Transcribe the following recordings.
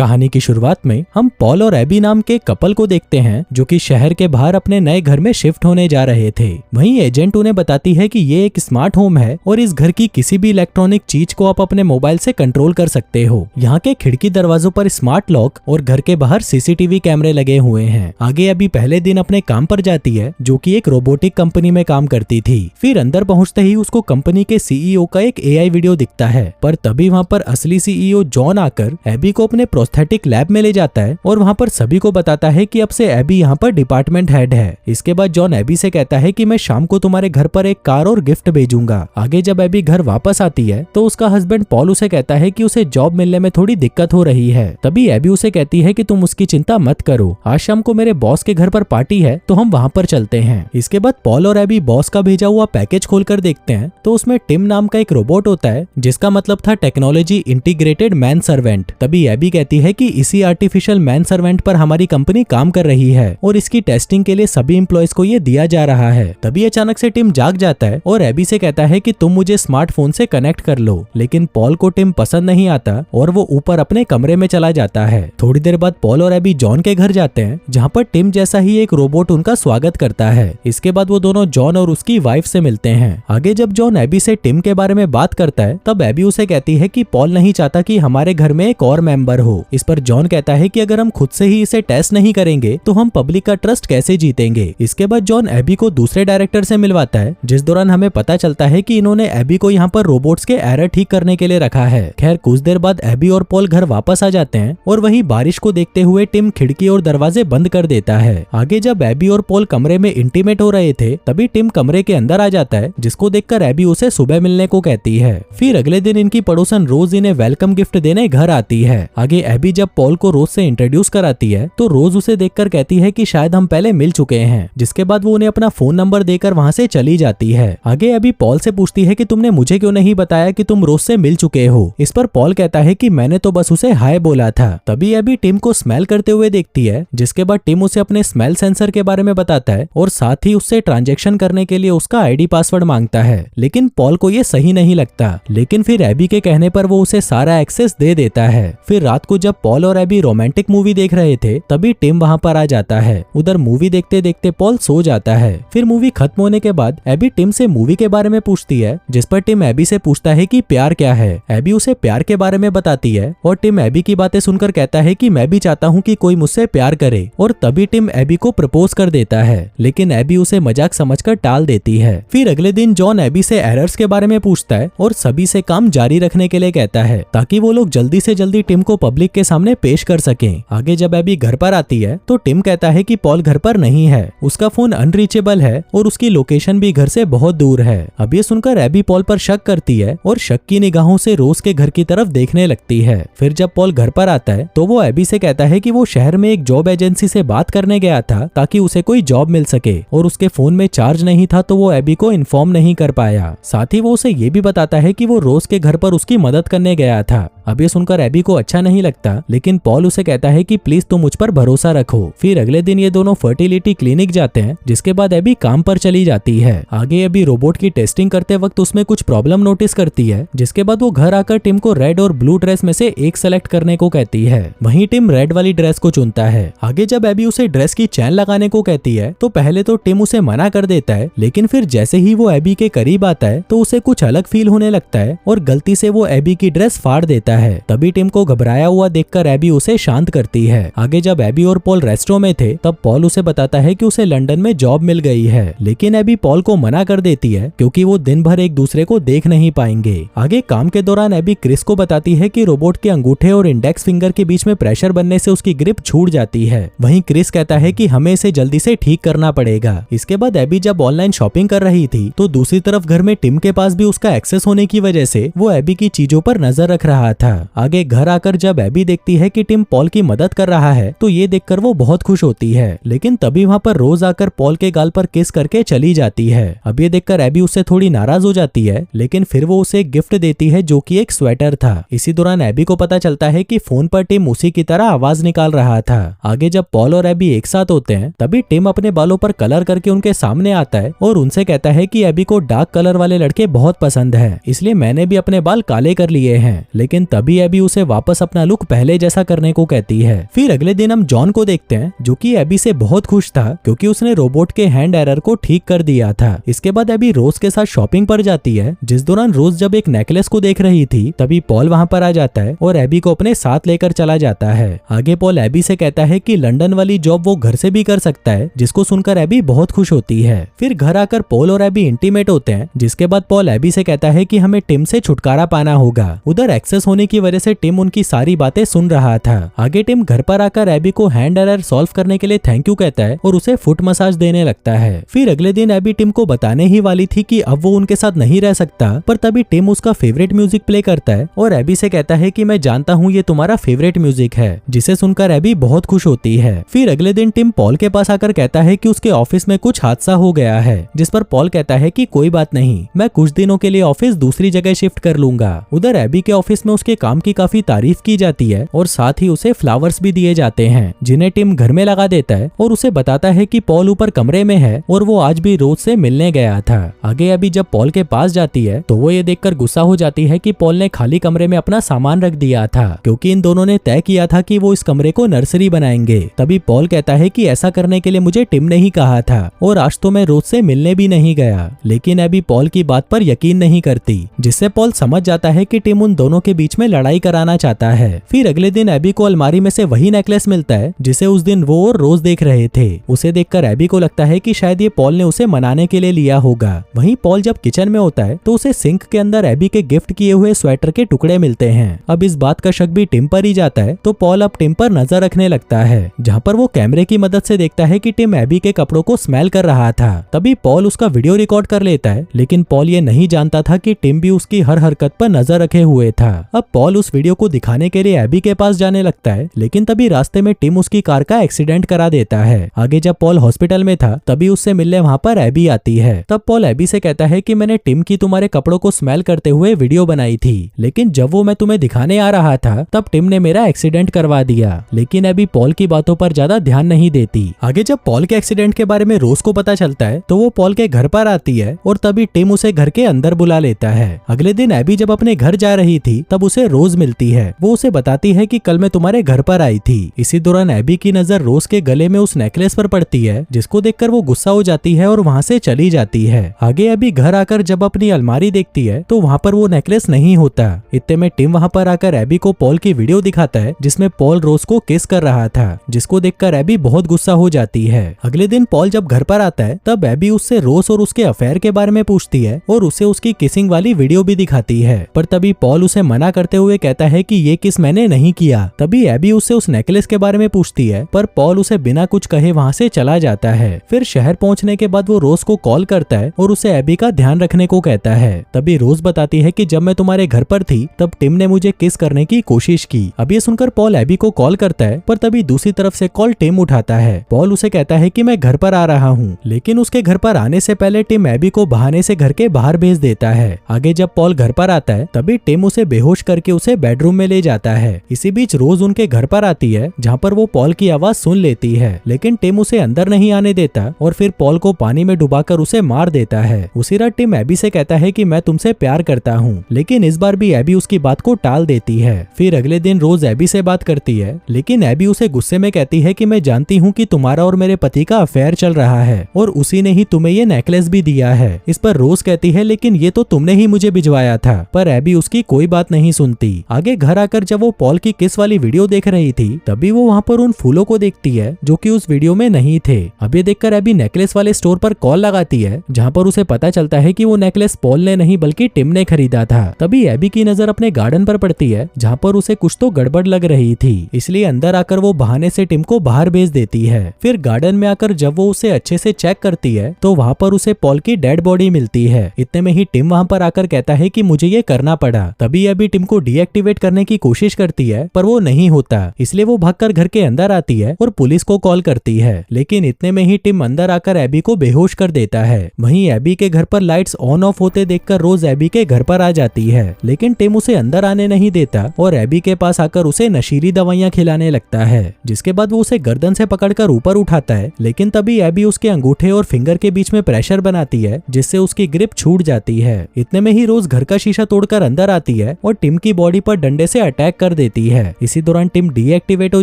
कहानी की शुरुआत में हम पॉल और एबी नाम के कपल को देखते हैं जो कि शहर के बाहर अपने नए घर में शिफ्ट होने जा रहे थे। वहीं एजेंट उन्हें बताती है कि ये एक स्मार्ट होम है और इस घर की किसी भी इलेक्ट्रॉनिक चीज को आप अपने मोबाइल से कंट्रोल कर सकते हो। यहाँ के खिड़की दरवाजों पर स्मार्ट लॉक और घर के बाहर सीसीटीवी कैमरे लगे हुए हैं। आगे अभी पहले दिन अपने काम पर जाती है जो कि एक रोबोटिक कंपनी में काम करती थी। फिर अंदर पहुंचते ही उसको कंपनी के सीईओ का एक एआई वीडियो दिखता है, पर तभी वहाँ पर असली सीईओ जॉन आकर एबी को अपने प्रोस्थेटिक लैब में ले जाता है और वहाँ पर सभी को बताता है कि अब से एबी यहाँ पर डिपार्टमेंट हेड है। इसके बाद जॉन एबी से कहता है कि मैं शाम को तुम्हारे घर पर एक कार और गिफ्ट भेजूंगा। आगे जब एबी घर वापस आती है तो उसका हस्बैंड पॉल उसे कहता है कि उसे जॉब मिलने में थोड़ी दिक्कत हो रही है। तभी एबी उसे कहती है कि तुम उसकी चिंता मत करो, आज शाम को मेरे बॉस के घर पर पार्टी है तो हम वहाँ पर चलते हैं। इसके बाद पॉल और एबी बॉस का भेजा हुआ पैकेज खोलकर देखते हैं तो उसमें टिम नाम का एक रोबोट होता है जिसका मतलब था टेक्नोलॉजी इंटीग्रेटेड मैन सर्वेंट। तभी एबी कहती है कि इसी आर्टिफिशियल मैन सर्वेंट पर हमारी कंपनी काम कर रही है और इसकी टेस्टिंग के लिए सभी एम्प्लॉयज को ये दिया जा रहा है। तभी अचानक से टिम जाग जाता है और एबी से कहता है कि तुम मुझे स्मार्टफोन से कनेक्ट कर लो, लेकिन पॉल को टिम पसंद नहीं आता और वो ऊपर अपने कमरे में चला जाता है। थोड़ी देर बाद पॉल और एबी जॉन के घर जाते हैं जहाँ पर टिम जैसा ही एक रोबोट उनका स्वागत करता है। इसके बाद वो दोनों जॉन और उसकी वाइफ से मिलते हैं। आगे जब जॉन एबी से टिम के बारे में बात करता है तब एबी उसे कहती है कि पॉल नहीं चाहता कि हमारे घर में एक और मेंबर हो। इस पर जॉन कहता है कि अगर हम खुद से ही इसे टेस्ट नहीं करेंगे तो हम पब्लिक का ट्रस्ट कैसे जीतेंगे। इसके बाद जॉन एबी को दूसरे डायरेक्टर से मिलवाता है जिस दौरान हमें पता चलता है कि इन्होंने एबी को यहाँ पर रोबोट्स के एरर ठीक करने के लिए रखा है। खैर कुछ देर बाद एबी और पॉल घर वापस आ जाते हैं और वहीं बारिश को देखते हुए टिम खिड़की और दरवाजे बंद कर देता है। आगे जब एबी और पॉल कमरे में इंटीमेट हो रहे थे तभी टिम कमरे के अंदर आ जाता है जिसको देखकर एबी उसे सुबह मिलने को कहती है। फिर अगले दिन इनकी पड़ोसन रोज इन्हें वेलकम गिफ्ट देने घर आती है। आगे एबी जब पॉल को रोज से इंट्रोड्यूस कराती है तो रोज उसे देखकर कहती है कि शायद हम पहले मिल चुके हैं, जिसके बाद वो उन्हें अपना फोन नंबर देकर वहाँ से चली जाती है। आगे एबी पॉल से पूछती है कि तुमने मुझे क्यों नहीं बताया कि तुम रोज से मिल चुके हो। इस पर पॉल कहता है कि मैंने तो बस उसे हाय बोला था। तभी एबी टिम को स्मेल करते हुए देखती है जिसके बाद टिम उसे अपने स्मेल सेंसर के बारे में बताता है और साथ ही उससे ट्रांजैक्शन करने के लिए उसका आईडी पासवर्ड मांगता है, लेकिन पॉल को ये सही नहीं लगता। लेकिन फिर एबी के कहने पर वो उसे सारा एक्सेस दे देता है। फिर रात को जब पॉल और एबी रोमांटिक मूवी देख रहे थे तभी टिम वहाँ पर आ जाता है। उधर मूवी देखते देखते पॉल सो जाता है। फिर मूवी खत्म होने के बाद एबी टिम से मूवी के बारे में पूछती है जिस पर टिम एबी से पूछता है कि प्यार क्या है। एबी उसे प्यार के बारे में बताती है और टिम एबी की बातें सुनकर कहता है कि मैं भी चाहता हूँ कि कोई मुझसे प्यार करे और तभी टिम एबी को प्रपोज कर देता है, लेकिन एबी उसे मजाक समझकर टाल देती है। फिर अगले दिन जॉन एबी से एरर्स के बारे में पूछता है और सभी से काम जारी रखने के लिए कहता है ताकि वो लोग जल्दी से जल्दी टिम को पब्लिक के सामने पेश कर सकें। आगे जब एबी घर पर आती है तो टिम कहता है कि पॉल घर पर नहीं है, उसका फोन अनरीचेबल है और उसकी लोकेशन भी घर से बहुत दूर है। अब ये सुनकर एबी पॉल पर शक करती है और शक की निगाहों से रोज के घर की तरफ देखने लगती है। फिर जब पॉल घर पर आता है तो वो एबी से कहता है कि वो शहर में एक जॉब एजेंसी से बात करने गया था ताकि उसे कोई जॉब मिल सके और उसके फोन में चार्ज नहीं था तो वो एबी को इन्फॉर्म नहीं कर पाया। साथ ही वो उसे ये भी बताता है कि वो रोज के घर पर उसकी मदद करने गया था। अब ये सुनकर एबी को अच्छा नहीं लगता, लेकिन पॉल उसे कहता है कि प्लीज तुम मुझ पर भरोसा रखो। फिर अगले दिन ये दोनों फर्टिलिटी क्लिनिक जाते हैं जिसके बाद एबी काम पर चली जाती है। आगे एबी रोबोट की टेस्टिंग करते वक्त उसमें कुछ प्रॉब्लम नोटिस करती है जिसके बाद वो घर आकर टिम को रेड और ब्लू ड्रेस में से एक सेलेक्ट करने को कहती है। वहीं टिम रेड वाली ड्रेस को चुनता है। आगे जब एबी उसे ड्रेस की चैन लगाने को कहती है तो पहले तो टिम उसे मना कर देता है, लेकिन फिर जैसे ही वो एबी के करीब आता है तो उसे कुछ अलग फील होने लगता है और गलती से वो एबी की ड्रेस फाड़ देता है। तभी टिम को घबराया हुआ देखकर एबी उसे शांत करती है। आगे जब एबी और पॉल रेस्टोरेंट में थे तब पॉल उसे बताता है कि उसे लंदन में जॉब मिल गई है, लेकिन एबी पॉल को मना कर देती है क्योंकि वो दिन भर एक दूसरे को देख नहीं पाएंगे। आगे काम के दौरान एबी क्रिस को बताती है कि रोबोट के अंगूठे और इंडेक्स फिंगर के बीच में प्रेशर बनने से उसकी ग्रिप छूट जाती है। वहीं क्रिस कहता है कि हमें इसे जल्दी से ठीक करना पड़ेगा। इसके बाद एबी जब ऑनलाइन शॉपिंग कर रही थी तो दूसरी तरफ घर में टिम के पास भी उसका एक्सेस होने की वजह से वो एबी की चीजों पर नजर रख रहा था। आगे घर आकर जब एबी देखती है कि टिम पॉल की मदद कर रहा है तो ये देखकर वो बहुत खुश होती है, लेकिन तभी वहाँ पर रोज आकर पॉल के गाल पर किस करके चली जाती है। अब ये देखकर एबी उससे थोड़ी नाराज हो जाती है, लेकिन फिर वो उसे गिफ्ट देती है जो कि एक स्वेटर था। इसी दौरान एबी को पता चलता है कि फोन पर टिम उसी की तरह आवाज निकाल रहा था। आगे जब पॉल और एबी एक साथ होते हैं तभी टिम अपने बालों पर कलर करके उनके सामने आता है और उनसे कहता है कि एबी को डार्क कलर वाले लड़के बहुत पसंद है, इसलिए मैंने भी अपने बाल काले कर लिए हैं। लेकिन तभी एबी उसे वापस अपना लुक पहले जैसा करने को कहती है। फिर अगले दिन हम जॉन को देखते हैं जो कि एबी से बहुत खुश था क्योंकि उसने रोबोट के हैंड एरर को ठीक कर दिया था। इसके बाद एबी रोज के साथ शॉपिंग पर जाती है, जिस दौरान रोज जब एक नेकलेस को देख रही थी तभी पॉल वहां पर आ जाता है और एबी को अपने साथ लेकर चला जाता है। आगे पॉल एबी से कहता है कि लंदन वाली जॉब वो घर से भी कर सकता है, जिसको सुनकर एबी बहुत खुश होती है। फिर घर आकर पॉल और एबी इंटीमेट होते हैं, जिसके बाद पॉल एबी से कहता है कि हमें टिम से छुटकारा पाना होगा। उधर एक्सेस होने की वजह से टिम उनकी सारी बातें सुन रहा था। आगे टिम घर पर आकर एबी को हैंड एरर सॉल्व करने के लिए थैंक यू कहता है और उसे फुट मसाज देने लगता है। फिर अगले दिन एबी टिम को बताने ही वाली थी कि अब वो उनके साथ नहीं रह सकता, पर तभी टिम उसका फेवरेट म्यूजिक प्ले करता है और एबी से कहता है कि मैं जानता हूँ ये तुम्हारा फेवरेट म्यूजिक है, जिसे सुनकर एबी बहुत खुश होती है। फिर अगले दिन टिम पॉल के पास आकर कहता है कि उसके ऑफिस में कुछ हादसा हो गया है, जिस पर पॉल कहता है कि कोई बात नहीं, मैं कुछ दिनों के लिए ऑफिस दूसरी जगह शिफ्ट कर लूंगा। उधर एबी के ऑफिस में उसके काम की काफी तारीफ की जाती है और साथ ही उसे फ्लावर्स भी दिए जाते हैं, जिन्हें टिम घर में लगा देता है और उसे बताता है कि पॉल ऊपर कमरे में है और वो आज भी रोज से मिलने गया था। आगे एबी जब पॉल के पास जाती है तो वो ये देखकर गुस्सा हो जाती है कि पॉल ने खाली कमरे में अपना सामान रख दिया था, क्योंकि इन दोनों ने तय किया था कि वो इस कमरे को नर्सरी बनाएंगे। तभी पॉल कहता है कि ऐसा करने के लिए मुझे टिम ने ही कहा था और आज तो मैं रोज से मिलने भी नहीं गया। लेकिन एबी पॉल की बात पर यकीन नहीं करती, जिससे पॉल समझ जाता है कि टिम उन दोनों के बीच में लड़ाई कराना चाहता है। फिर अगले दिन एबी को अलमारी में से वही नेकलेस मिलता है जिसे उस दिन वो और रोज देख रहे थे। उसे देखकर एबी को लगता है कि शायद ये पॉल ने उसे मनाने के लिए लिया होगा। वहीं पॉल जब किचन में होता है तो उसे सिंक के अंदर एबी के गिफ्ट किए हुए स्वेटर के टुकड़े मिलते हैं। अब इस बात का शक भी टिम पर ही जाता है, तो पॉल अब टिम पर नजर रखने लगता है, जहाँ पर वो कैमरे की मदद से देखता है कि टिम एबी के कपड़ों को स्मेल कर रहा था। तभी पॉल उसका वीडियो रिकॉर्ड कर लेता है, लेकिन पॉल ये नहीं जानता था कि टिम भी उसकी हर हरकत पर नजर रखे हुए था। अब पॉल उस वीडियो को दिखाने के लिए एबी के पास जाने लगता है, लेकिन तभी रास्ते में टिम उसकी कार का एक्सीडेंट करा देता है। आगे जब पॉल हॉस्पिटल में था तभी उससे मिलने वहाँ पर एबी आती है। तब पॉल एबी से कहता है कि मैंने टिम की तुम्हारे कपड़ों को स्मेल करते हुए वीडियो बनाई थी, लेकिन जब वो मैं तुम्हें दिखाने आ रहा था तब टिम ने मेरा एक्सीडेंट करवा दिया। लेकिन एबी पॉल की बातों पर ज्यादा ध्यान नहीं देती। आगे जब पॉल के एक्सीडेंट के बारे में रोज को पता चलता है तो वो पॉल के घर पर आती है और तभी टिम उसे घर के अंदर बुला लेता है। अगले दिन एबी जब अपने घर जा रही थी तब उसे रोज मिलती है। वो उसे बताती है कि कल मैं तुम्हारे घर पर आई थी। इसी दौरान एबी की नजर रोज के गले में उस नेकलेस पर पड़ती है, जिसको देखकर वो गुस्सा हो जाती है और वहाँ से चली जाती है। आगे एबी घर आकर जब अपनी अलमारी देखती है तो वहाँ पर वो नेकलेस नहीं होता। इतने में टिम वहाँ पर आकर एबी को पॉल की वीडियो दिखाता है, जिसमें पॉल रोज को किस कर रहा था, जिसको देखकर एबी बहुत गुस्सा हो जाती है। अगले दिन पॉल जब घर पर आता है तब एबी उससे रोज और उसके अफेयर के बारे में पूछती है और उसे उसकी किसिंग वाली वीडियो भी दिखाती है, पर तभी पॉल उसे मना करते हुए कहता है कि ये किस मैंने नहीं किया। तभी एबी उससे उस नेकलेस के बारे में पूछती है, पर पॉल उसे बिना कुछ कहे वहाँ से चला जाता है। फिर शहर पहुँचने के बाद वो रोज को कॉल करता है और उसे एबी का ध्यान रखने को कहता है। तभी रोज बताती है कि जब मैं तुम्हारे घर पर थी तब टिम ने मुझे किस करने की कोशिश की। अब ये सुनकर पॉल एबी को कॉल करता है, पर तभी दूसरी तरफ से कॉल टिम उठाता है। पॉल उसे कहता है कि मैं घर पर आ रहा हूँ, लेकिन उसके घर पर आने से पहले टिम एबी को बहाने से घर के बाहर भेज देता है। आगे जब पॉल घर पर आता है तभी टिम उसे बेहोश करके उसे बेडरूम में ले जाता है। इसी बीच रोज उनके घर पर आती है, जहाँ पर वो पॉल की आवाज सुन लेती है, लेकिन टिम उसे अंदर नहीं आने देता और फिर पॉल को पानी में डुबाकर उसे मार देता है। उसी रात टिम एबी से कहता है कि मैं तुमसे प्यार करता हूँ, लेकिन इस बार भी एबी उसकी बात को टाल देती है। फिर अगले दिन रोज एबी से बात करती है, लेकिन एबी उसे गुस्से में कहती है कि मैं जानती हूँ कि तुम्हारा और मेरे पति का अफेयर चल रहा है और उसी ने ही तुम्हें ये नेकलेस भी दिया है। इस पर रोज कहती है लेकिन ये तो तुमने ही मुझे भिजवाया था, पर एबी उसकी कोई बात नहीं सुनती। आगे घर आकर जब वो पॉल की किस वाली वीडियो देख रही थी तभी वो वहाँ पर उन फूलों को देखती है जो कि उस वीडियो में नहीं थे। अब ये देखकर एबी नेकलेस वाले स्टोर पर कॉल लगाती है, जहाँ पर उसे पता चलता है कि वो नेकलेस पॉल ने नहीं बल्कि टिम ने खरीदा था। तभी एबी की नजर अपने गार्डन पर पड़ती है, जहाँ पर उसे कुछ तो गड़बड़ लग रही थी, इसलिए अंदर आकर वो बहाने से टिम को बाहर भेज देती है। फिर गार्डन में आकर जब वो उसे अच्छे से चेक करती है तो वहाँ पर उसे पॉल की डेड बॉडी मिलती है। इतने में ही टिम वहाँ पर आकर कहता है कि मुझे ये करना पड़ा। तभी एबी टिम को डीएक्टिवेट करने की कोशिश करती है, पर वो नहीं होता, इसलिए वो भागकर घर के अंदर आती है और पुलिस को कॉल करती है। लेकिन इतने में ही टिम अंदर आकर एबी को बेहोश कर देता है। वहीं एबी के घर पर लाइट्स ऑन ऑफ होते देखकर रोज एबी के घर पर आ जाती है, लेकिन टिम उसे अंदर आने नहीं देता और एबी के पास आकर उसे नशीली दवाइयां खिलाने लगता है, जिसके बाद वो उसे गर्दन से पकड़कर ऊपर उठाता है। लेकिन तभी एबी उसके अंगूठे और फिंगर के बीच में प्रेशर बनाती है, जिससे उसकी ग्रिप छूट जाती है। इतने में ही रोज घर का शीशा तोड़कर अंदर आती है और टिम की बॉडी पर डंडे से अटैक कर देती है। इसी दौरान टिम डीएक्टिवेट हो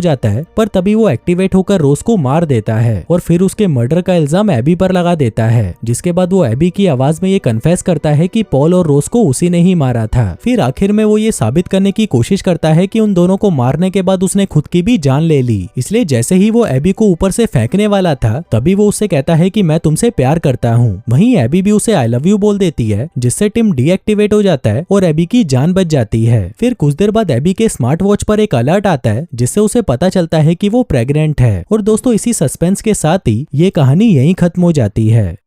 जाता है, पर तभी वो एक्टिवेट होकर रोज को मार देता है और फिर उसके मर्डर का इल्जाम एबी पर लगा देता है, जिसके बाद वो एबी की आवाज में ये कन्फेस करता है कि पॉल और रोज को उसी ने ही मारा था। फिर आखिर में वो ये साबित करने की कोशिश करता है कि उन दोनों को मारने के बाद उसने खुद की भी जान ले ली। इसलिए जैसे ही वो एबी को ऊपर से फेंकने वाला था, तभी वो उससे कहता है कि मैं तुमसे प्यार करता हूँ। वहीं एबी भी उसे आई लव यू बोल देती है, जिससे टिम डीएक्टिवेट हो जाता है और एबी की जान बच जाती है। फिर कुछ देर बाद एबी के स्मार्ट वॉच पर एक अलर्ट आता है, जिससे उसे पता चलता है कि वो प्रेग्नेंट है। और दोस्तों, इसी सस्पेंस के साथ ही ये कहानी यहीं खत्म हो जाती है।